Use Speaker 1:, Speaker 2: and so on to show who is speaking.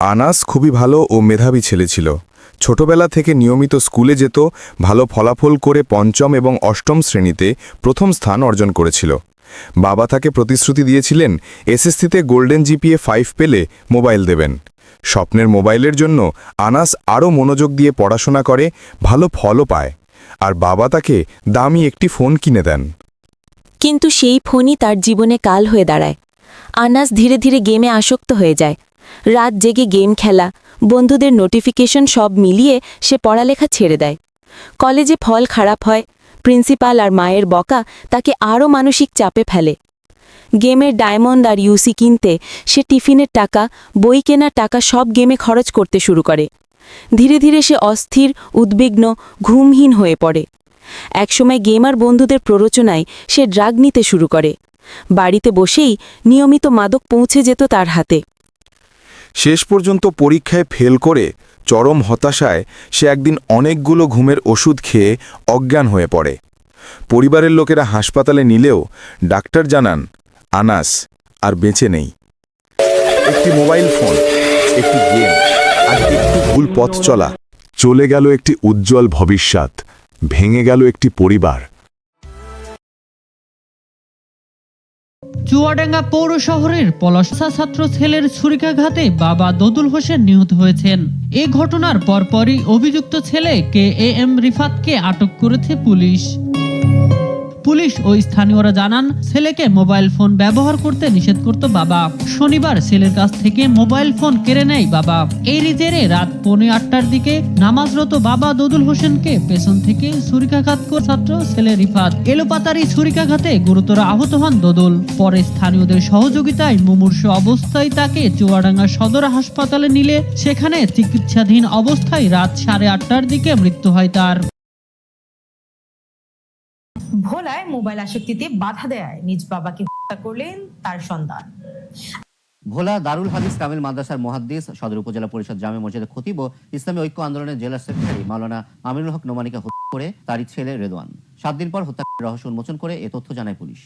Speaker 1: আনাস খুবই ভালো ও মেধাবী ছেলে ছিল। ছোটবেলা থেকে নিয়মিত স্কুলে যেত, ভালো ফলাফল করে পঞ্চম এবং অষ্টম শ্রেণীতে প্রথম স্থান অর্জন করেছিল। বাবা তাকে প্রতিশ্রুতি দিয়েছিলেন এসএসসিতে গোল্ডেন জিপিএ 5 পেলে মোবাইল দেবেন। স্বপ্নের মোবাইলের জন্য আনাস আরও মনোযোগ দিয়ে পড়াশোনা করে, ভালো ফলও পায়, আর বাবা তাকে দামি একটি ফোন কিনে দেন।
Speaker 2: কিন্তু সেই ফোনই তার জীবনে কাল হয়ে দাঁড়ায়। আনাস ধীরে ধীরে গেমে আসক্ত হয়ে যায়। রাত জেগে গেম খেলা, বন্ধুদের নোটিফিকেশন সব মিলিয়ে সে পড়ালেখা ছেড়ে দেয়। কলেজে ফল খারাপ হয়, প্রিন্সিপাল আর মায়ের বকা তাকে আরও মানসিক চাপে ফেলে। গেমের ডায়মন্ড আর ইউসি কিনতে সে টিফিনের টাকা, বই কেনার টাকা সব গেমে খরচ করতে শুরু করে। ধীরে ধীরে সে অস্থির, উদ্বিগ্ন, ঘুমহীন হয়ে পড়ে। একসময় গেমার বন্ধুদের প্ররোচনায় সে ড্রাগ নিতে শুরু করে। বাড়িতে বসেই নিয়মিত মাদক পৌঁছে যেত তার হাতে।
Speaker 1: শেষ পর্যন্ত পরীক্ষায় ফেল করে চরম হতাশায় সে একদিন অনেকগুলো ঘুমের ওষুধ খেয়ে অজ্ঞান হয়ে পড়ে। পরিবারের লোকেরা হাসপাতালে নিলেও ডাক্তার জানান আনাস আর বেঁচে নেই। একটি মোবাইল ফোন, একটি গেম আর একটু ভুল পথ চলা, চলে গেল একটি উজ্জ্বল ভবিষ্যৎ, ভেঙে গেল একটি পরিবার।
Speaker 3: চুয়াডাঙ্গা পৌর শহরের পলাশা ছাত্র ছেলের ছুরিকাঘাতে বাবা দদুল হোসেন নিহত হয়েছেন। এ ঘটনার পরপরই অভিযুক্ত ছেলে KAM রিফাতকে আটক করেছে পুলিশ। পুলিশ ও স্থানীয়রা জানান, ছেলেকে মোবাইল ফোন ব্যবহার করতে নিষেধ করত বাবা। শনিবার ছেলের কাছ থেকে মোবাইল ফোন কেড়ে নেয় বাবা। এরই জেরে রাত 8:45টার দিকে নামাজরত বাবা দদুল হোসেনকে পেছন থেকে ছুরিকাঘাত করে ছাত্র ছেলে রিফাত। এলোপাতারি ছুরিকাঘাতে গুরুতর আহত হন দদুল। পরে স্থানীয়দের সহযোগিতায় মুমূর্ষু অবস্থায় তাকে চুয়াডাঙ্গা সদর হাসপাতালে নিলে সেখানে চিকিৎসাধীন অবস্থায় রাত 8:30টার দিকে মৃত্যু হয় তার।
Speaker 4: ভোলায় মোবাইল আসক্তিতে বাধা দেয় নিজ বাবাকে হত্যা করলেন তার সন্তান।
Speaker 5: ভোলা দারুল হাদিস কামিল মাদ্রাসার মুহাদ্দিস, সদর উপজেলা পরিষদ জামে মসজিদের খতিব ও ইসলামী ঐক্য আন্দোলনের জেলা সেক্রেটারি মাওলানা আমিনুল হক নোমানীকে হত্যা করে তারই ছেলে রেদওয়ান। 7 দিন পর হত্যার রহস্য উন্মোচন করে এ তথ্য জানায় পুলিশ।